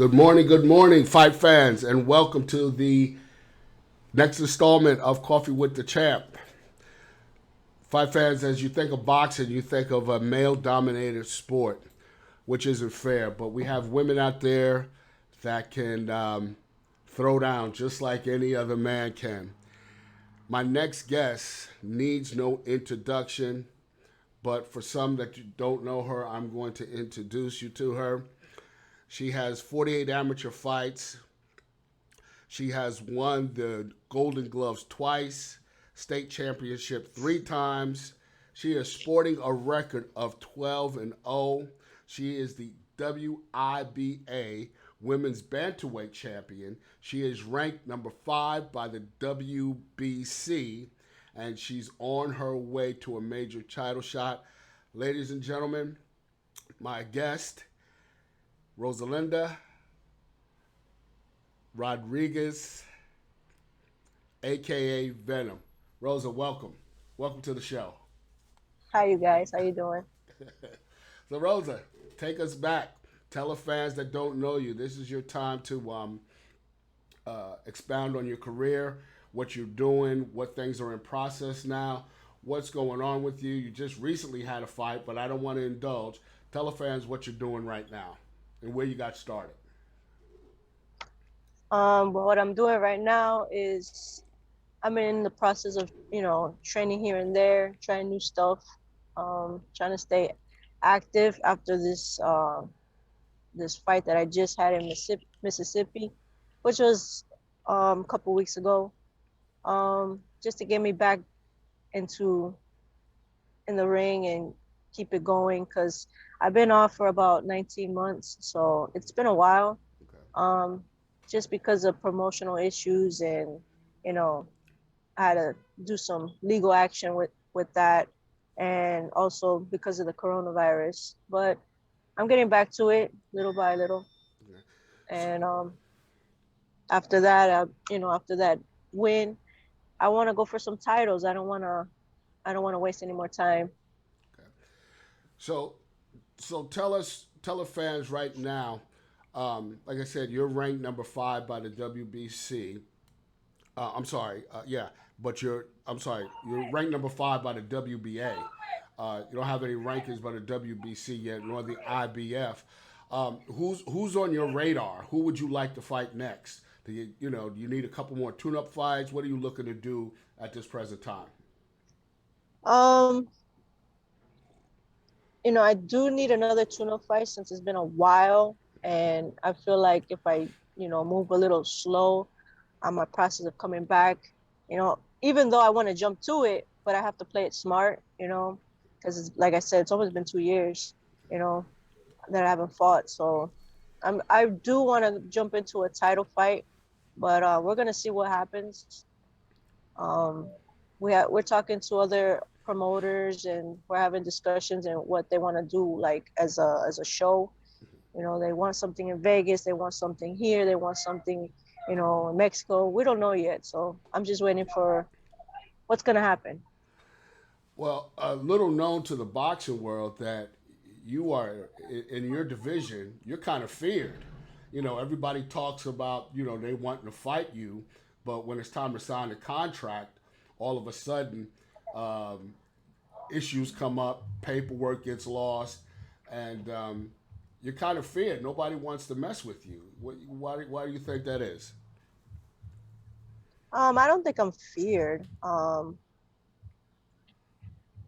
Good morning, fight fans, and welcome to the next installment of Coffee with the Champ. Fight fans, as you think of boxing, you think of a male dominated sport, which isn't fair, but we have women out there that can throw down just like any other man can. My next guest needs no introduction, but for some that you don't know her, I'm going to introduce you to her. She has 48 amateur fights. She has won the Golden Gloves twice, state championship three times. She is sporting a record of 12 and 0. She is the WIBA Women's Bantamweight Champion. She is ranked number 5 by the WBC, and she's on her way to a major title shot. Ladies and gentlemen, my guest, Rosalinda Rodriguez AKA Venom. Rosa, welcome. Welcome to the show. Hi, you guys. How you doing? So, Rosa, take us back. Tell the fans that don't know you. This is your time to expound on your career, what you're doing, what things are in process now, what's going on with you. You just recently had a fight, but I don't want to indulge. Tell the fans what you're doing right now and where you got started. But what I'm doing right now is I'm in the process of, training here and there, trying new stuff, trying to stay active after this fight that I just had in Mississippi, which was a couple weeks ago, just to get me back into in the ring and keep it going because I've been off for about 19 months, so it's been a while. Okay. Um, just because of promotional issues and you know I had to do some legal action with that, and also because of the coronavirus. But I'm getting back to it little by little, Okay. So, and after that, after that win, I want to go for some titles. I don't want to waste any more time. okay. So, so tell the fans right now. Like I said, you're ranked number 5 by the WBC. I'm sorry, yeah, but I'm sorry, you're ranked number 5 by the WBA. You don't have any rankings by the WBC yet, nor the IBF. Who's on your radar? Who would you like to fight next? Do you need a couple more tune-up fights? What are you looking to do at this present time? Um, I do need another tune-up fight since it's been a while, and I feel like if I, move a little slow on my process of coming back, even though I want to jump to it, but I have to play it smart, because it's like I said, it's almost been 2 years, you know, that I haven't fought. So I do want to jump into a title fight, but we're gonna see what happens. Um, we're talking to other promoters and we're having discussions and what they want to do, like as a show. They want something in Vegas, they want something here, they want something, in Mexico. We don't know yet, so I'm just waiting for what's gonna happen. Well, a little known to the boxing world that you are in your division, you're kind of feared. Everybody talks about, they wanting to fight you, but when it's time to sign a contract, all of a sudden, um, issues come up, paperwork gets lost, and you're kind of feared. Nobody wants to mess with you. Why do you think that is? I don't think I'm feared.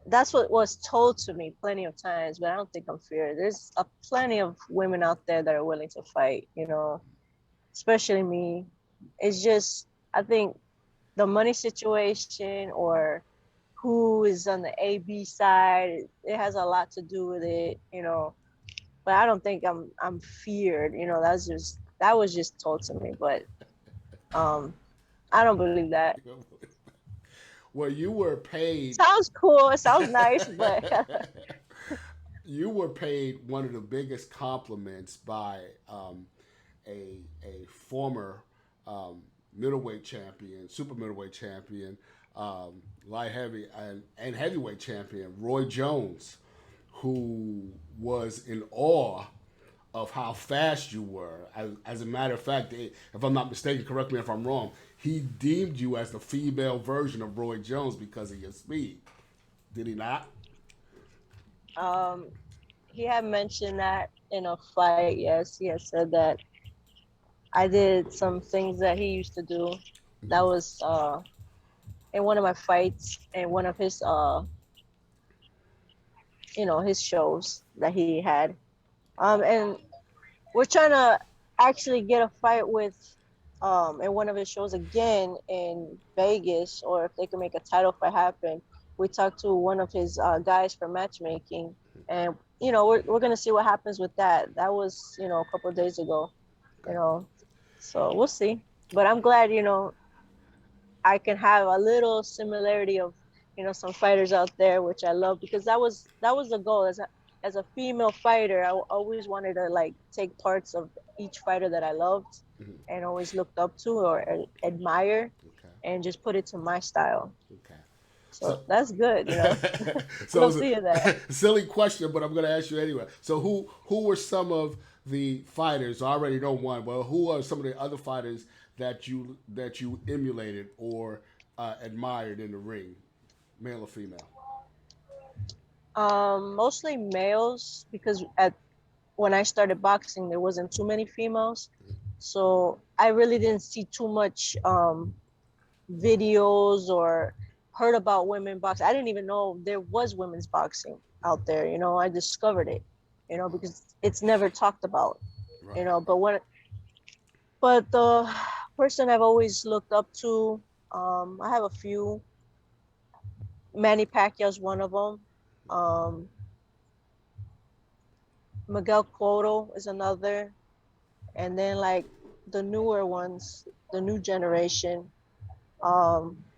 That's what was told to me plenty of times, but I don't think I'm feared. There's plenty of women out there that are willing to fight, especially me. It's just, I think the money situation or who is on the AB side, it has a lot to do with it. But I don't think I'm feared. That was just told to me, but um, I don't believe that. Well, you were paid. Sounds cool. It sounds nice, but You were paid one of the biggest compliments by a former middleweight champion, super middleweight champion, light heavy and heavyweight champion, Roy Jones, who was in awe of how fast you were. As a matter of fact, if I'm not mistaken, correct me if I'm wrong, he deemed you as the female version of Roy Jones because of your speed. Did he not? Um, he had mentioned that in a fight. Yes, he had said that I did some things that he used to do. That was in one of my fights and one of his his shows that he had. And we're trying to actually get a fight with in one of his shows again in Vegas, or if they can make a title fight happen. We talked to one of his guys for matchmaking, and we're gonna see what happens with that. That was a couple of days ago, you Okay. know, so we'll see. But I'm glad I can have a little similarity of some fighters out there, which I love, because that was the goal as a female fighter. I always wanted to like take parts of each fighter that I loved Mm-hmm. and always looked up to or admire, Okay. and just put it to my style. Okay. So So, that's good. so We'll it's see that. a silly question, but I'm going to ask you anyway. So, who were some of the fighters? I already know one, but who are some of the other fighters that you emulated or admired in the ring, male or female? Mostly males, because at when I started boxing, there wasn't too many females, so I really didn't see too much videos or heard about women boxing. I didn't even know there was women's boxing out there. I discovered it, because it's never talked about. Right. But the person I've always looked up to, I have a few. Manny Pacquiao's one of them. Um, Miguel Cotto is another, and then like the newer ones, the new generation.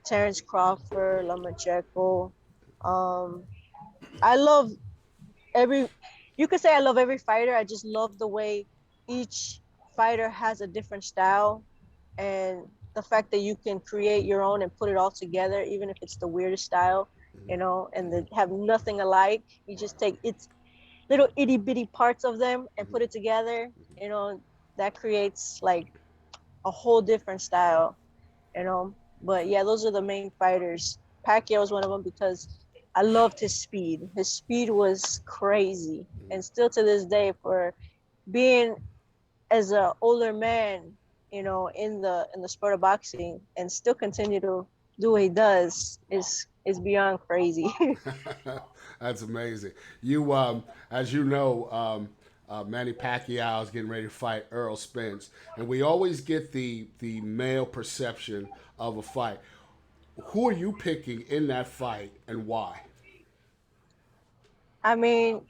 Terrence Crawford, Lomachenko. Um, I love every. You could say I love every fighter. I just love the way each fighter has a different style, and the fact that you can create your own and put it all together, even if it's the weirdest style, and they have nothing alike. You just Right. take its little itty bitty parts of them and Mm-hmm. put it together. That creates like a whole different style. But yeah, those are the main fighters. Pacquiao was one of them because I loved his speed. His speed was crazy, and still to this day, for being as an older man, in the sport of boxing, and still continue to do what he does is beyond crazy. That's amazing. You, as you know, Manny Pacquiao is getting ready to fight Earl Spence, and we always get the male perception of a fight. Who are you picking in that fight, and why? I mean,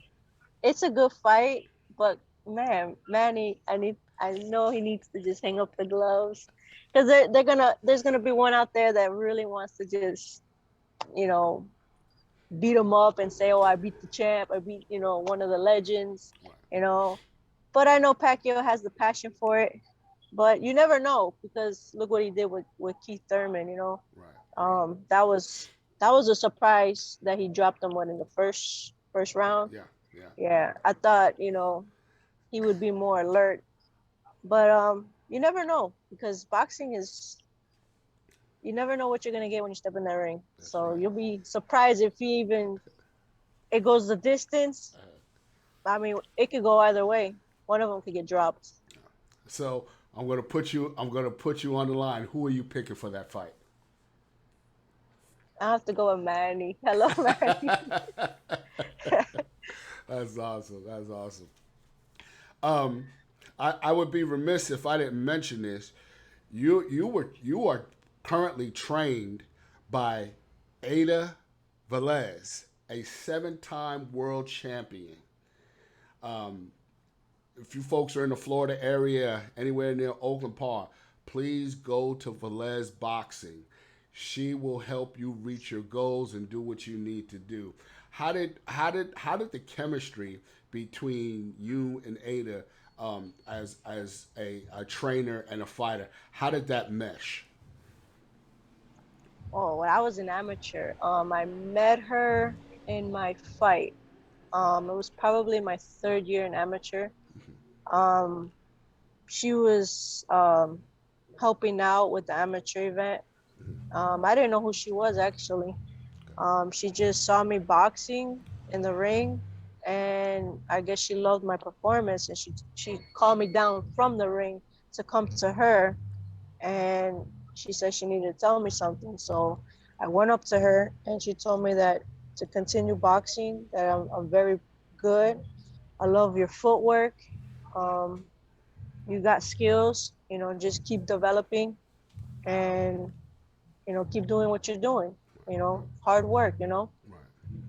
it's a good fight, but man, Manny, I know he needs to just hang up the gloves, because there's gonna be one out there that really wants to just you know beat him up and say, oh, I beat the champ, I beat one of the legends, Right, you know. But I know Pacquiao has the passion for it. But you never know, because look what he did with Keith Thurman. right. That was a surprise that he dropped him in the first round. Yeah, yeah. Yeah, I thought he would be more alert, but you never know, because boxing is you never know what you're gonna get when you step in that ring. That's So right. you'll be surprised if he even it goes the distance. I mean, it could go either way. One of them could get dropped. So I'm gonna put you. I'm gonna put you on the line. Who are you picking for that fight? I have to go with Manny. Hello, Manny. That's awesome. That's awesome. Um, I would be remiss if I didn't mention this. You are currently trained by Ada Velez, a seven-time world champion. If you folks are in the Florida area, anywhere near Oakland Park, please go to Velez Boxing. She will help you reach your goals and do what you need to do. How did the chemistry between you and Ada, as a trainer and a fighter, how did that mesh? Oh, when I was an amateur, I met her in my fight. It was probably my third year in amateur. Um, she was helping out with the amateur event. I didn't know who she was actually. She just saw me boxing in the ring, and I guess she loved my performance, and she called me down from the ring to come to her, and she said she needed to tell me something. So I went up to her, and she told me that to continue boxing, that I'm very good. I love your footwork. Um, you got skills. Just keep developing, and keep doing what you're doing. Hard work. Right.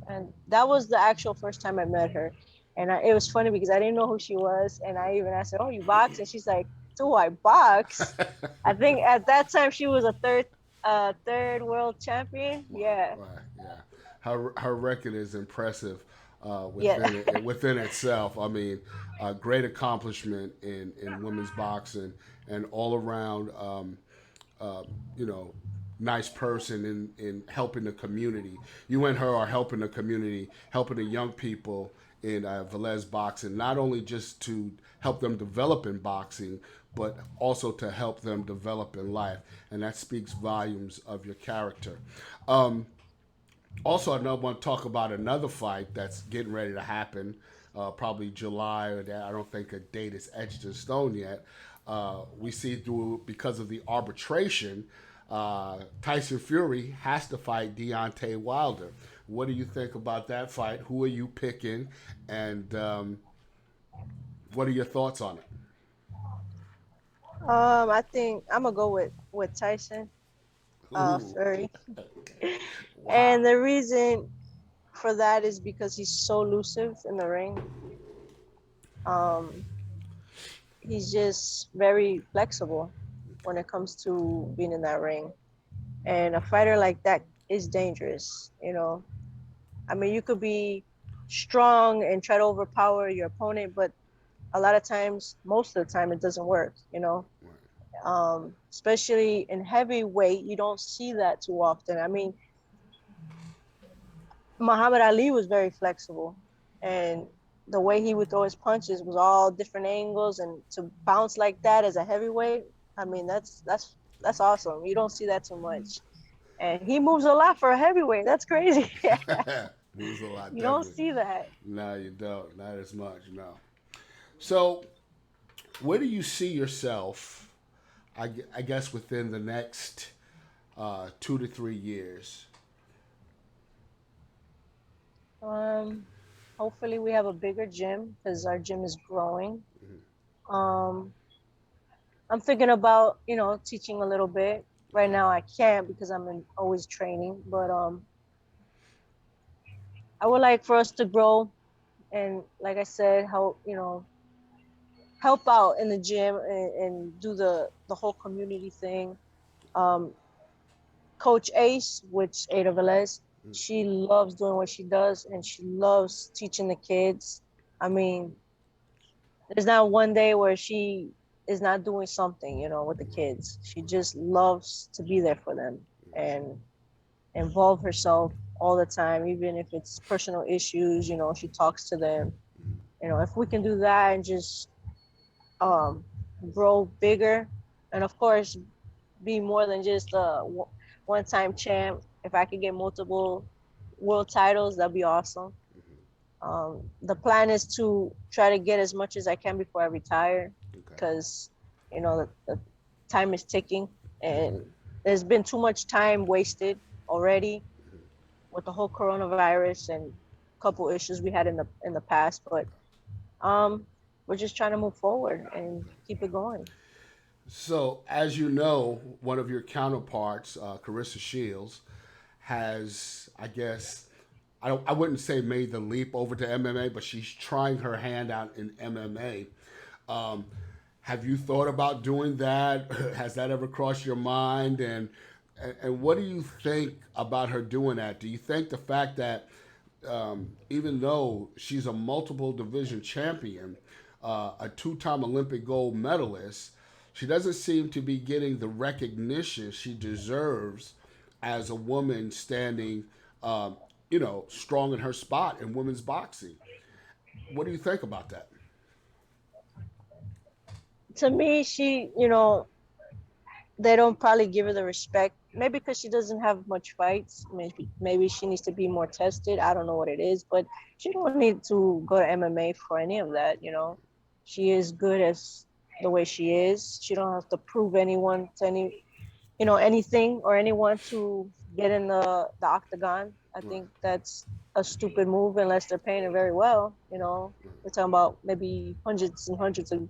And that was the actual first time I met her. And it was funny because I didn't know who she was, and I even asked her, "Oh, you box?" And she's like, "Do I box?" I think at that time she was a third world champion. Yeah, Right. Yeah. Her record is impressive yeah. within itself. I mean, a great accomplishment in women's boxing and all around. Uh, you know, nice person in helping the community. You and her are helping the community, helping the young people in Velez boxing, not only just to help them develop in boxing, but also to help them develop in life. And that speaks volumes of your character. Um, Also, I know I want to talk about another fight that's getting ready to happen, probably July. Or that I don't think a date is etched in stone yet. We see through because of the arbitration, Tyson Fury has to fight Deontay Wilder. What do you think about that fight? Who are you picking, and what are your thoughts on it? I think I'm gonna go with Tyson, Ooh, Fury, wow. and the reason for that is because he's so elusive in the ring. Um, he's just very flexible when it comes to being in that ring. And a fighter like that is dangerous. I mean, you could be strong and try to overpower your opponent, but a lot of times, most of the time, it doesn't work. Especially in heavyweight, you don't see that too often. I mean, Muhammad Ali was very flexible, and the way he would throw his punches was all different angles, and to bounce like that as a heavyweight, I mean, that's awesome. You don't see that too much, and he moves a lot for a heavyweight. That's crazy. Moves a lot, You don't definitely. see that. No, you don't. Not as much. No. So, where do you see yourself? I guess within the next 2 to 3 years. Um, Hopefully we have a bigger gym because our gym is growing. Um, I'm thinking about teaching a little bit. Right now I can't because always training, but I would like for us to grow and, like I said, help out in the gym and do the whole community thing. Um, Coach Ace, which Ada Velez, she loves doing what she does and she loves teaching the kids. I mean, there's not one day where she is not doing something, with the kids. She just loves to be there for them and involve herself all the time, even if it's personal issues, she talks to them. If we can do that and just um, grow bigger, and of course, be more than just a one-time champ. If I could get multiple world titles, that'd be awesome. The plan is to try to get as much as I can before I retire, Okay. because the time is ticking, and there's been too much time wasted already with the whole coronavirus and a couple issues we had in the past. But um, we're just trying to move forward and keep it going. So, as you know, one of your counterparts, Carissa Shields, has, I guess, I wouldn't say made the leap over to MMA, but she's trying her hand out in MMA. Um, have you thought about doing that? Has that ever crossed your mind? And what do you think about her doing that? Do you think the fact that even though she's a multiple division champion, a two-time Olympic gold medalist, she doesn't seem to be getting the recognition she deserves as a woman standing, um, strong in her spot in women's boxing. What do you think about that? To me, she, they don't probably give her the respect. Maybe because she doesn't have much fights. Maybe she needs to be more tested. I don't know what it is, but she don't need to go to MMA for any of that. She is good as the way she is. She don't have to prove anyone to anything or anyone to get in the octagon. I Right. think that's a stupid move unless they're paying her very well. We're talking about maybe hundreds and hundreds of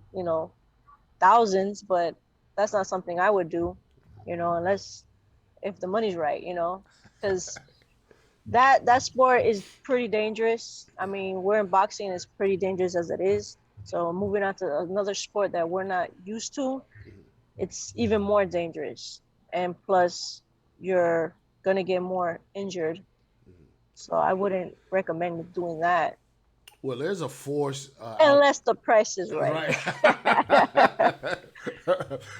thousands, but that's not something I would do, unless if the money's right, because that sport is pretty dangerous. I mean, we're in boxing, it's pretty dangerous as it is. So moving on to another sport that we're not used to, it's even more dangerous. And plus, you're gonna get more injured. So I wouldn't recommend doing that Well, there's a force out. unless the price is right. Right.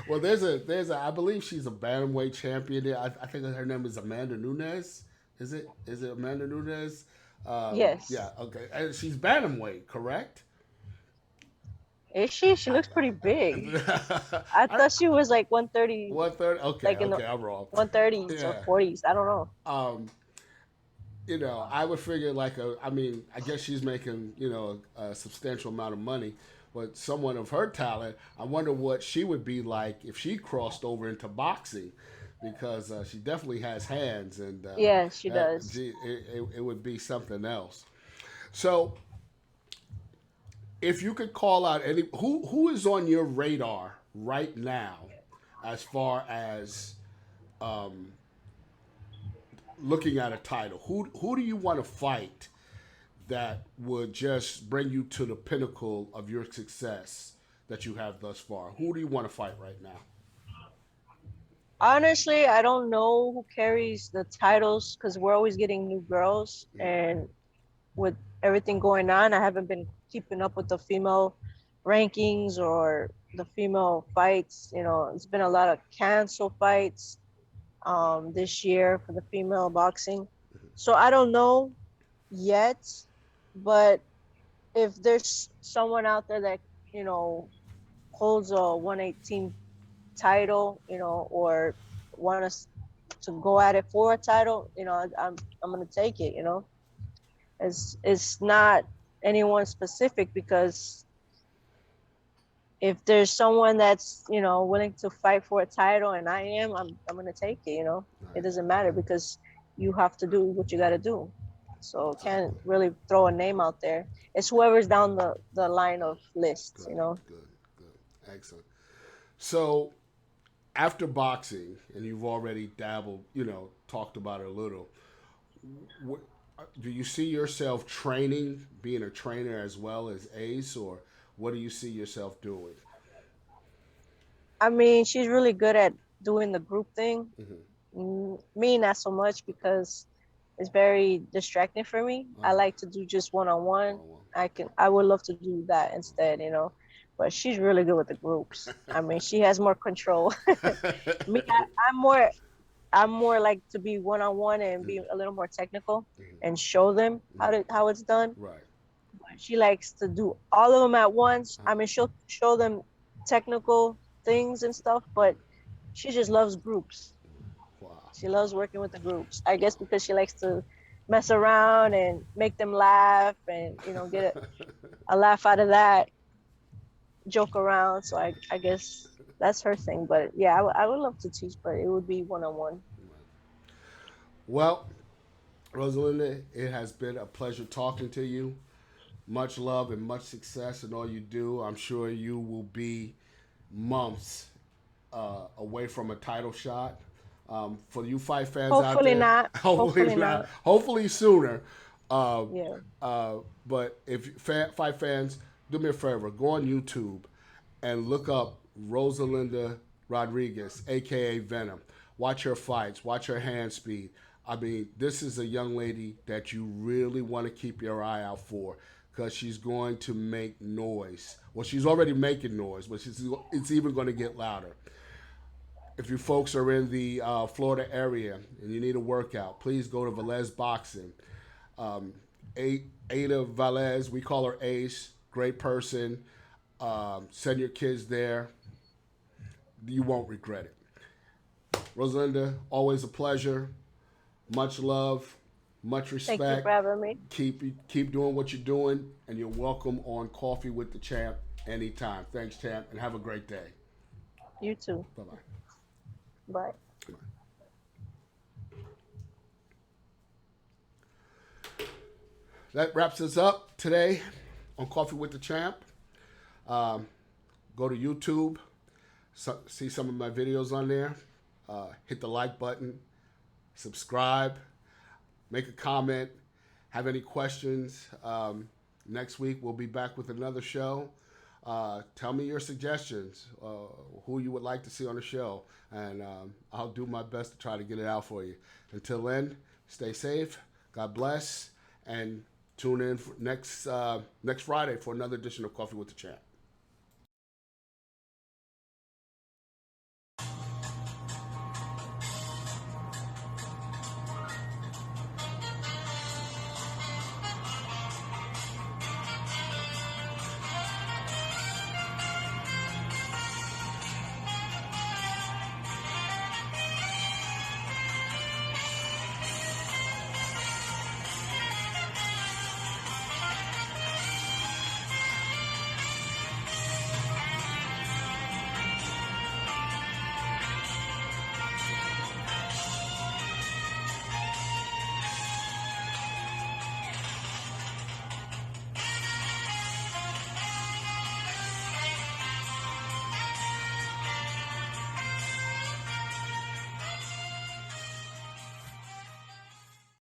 Well, there's a. I believe she's a bantamweight champion. I think her name is Amanda Nunes. Is it Amanda Nunes? Yes. Yeah. Okay. And she's bantamweight, correct? Is she? She looks pretty big. I I, thought she was like 130, 130. Okay. like in the Okay. I'm wrong. 130s or Yeah. 40s. I don't know. Um, I would figure like I mean, I guess she's making, a substantial amount of money, but someone of her talent, I wonder what she would be like if she crossed over into boxing, because she definitely has hands, and Yeah, she does. it would be something else. So, if you could call out any who is on your radar right now, as far as um, looking at a title, who do you want to fight that would just bring you to the pinnacle of your success that you have thus far? Who do you want to fight right now? Honestly, I don't know who carries the titles because we're always getting new girls, and with everything going on, I haven't been keeping up with the female rankings or the female fights. It's been a lot of cancel fights this year for the female boxing. So I don't know yet, but if there's someone out there that, you know, holds a 118 title, or want us to go at it for a title, I'm gonna take it. It's not anyone specific because if there's someone that's willing to fight for a title and I'm gonna take it. It Right. doesn't matter because you have to do what you got to do. So can't really throw a name out there. It's whoever's down the line of lists. Good, good, good. Excellent. So, after boxing, and you've already dabbled, talked about it a little, what, do you see yourself training, being a trainer as well as Ace, or what do you see yourself doing? I mean, she's really good at doing the group thing. Mm-hmm. Me, not so much because it's very distracting for me. I like to do just one on one. Well, I would love to do that instead. But she's really good with the groups. I mean, she has more control. Me, I'm more like to be one on one and be a little more technical and show them how it's done. right. She likes to do all of them at once. I mean, she'll show them technical things and stuff, but she just loves groups. Wow. She loves working with the groups. I guess because she likes to mess around and make them laugh and get a laugh out of that, joke around. So I guess that's her thing. But yeah, I would love to teach, but it would be one on one. Well, Rosalinda, it has been a pleasure talking to you. Much love and much success in all you do. I'm sure you will be months away from a title shot. For you fight fans out Hopefully there, not. hopefully Hopefully not. not. Hopefully sooner. Uh, Yeah. but if fight fans, do me a favor, go on YouTube and look up Rosa Linda Rodriguez, AKA Venom. Watch her fights. Watch her hand speed. I mean, this is a young lady that you really want to keep your eye out for because she's going to make noise. Well, she's already making noise, but it's even going to get louder. If you folks are in the Florida area and you need a workout, please go to Velez Boxing. Um, Ada Velez, we call her Ace, great person. Send your kids there. You won't regret it. Rosalinda, always a pleasure. Much love, much Thank you for respect. having me. Keep doing what you're doing, and you're welcome on Coffee with the Champ anytime. Thanks, Champ, and have a great day. You too. Bye bye. Bye. That wraps us up today on Coffee with the Champ. Go to YouTube, see some of my videos on there. Hit the like button, subscribe, make a comment, have any questions. Next week we'll be back with another show. Tell me your suggestions, who you would like to see on the show, and I'll do my best to try to get it out for you. Until then, stay safe, God bless, and tune in for next Friday for another edition of Coffee with the Champ.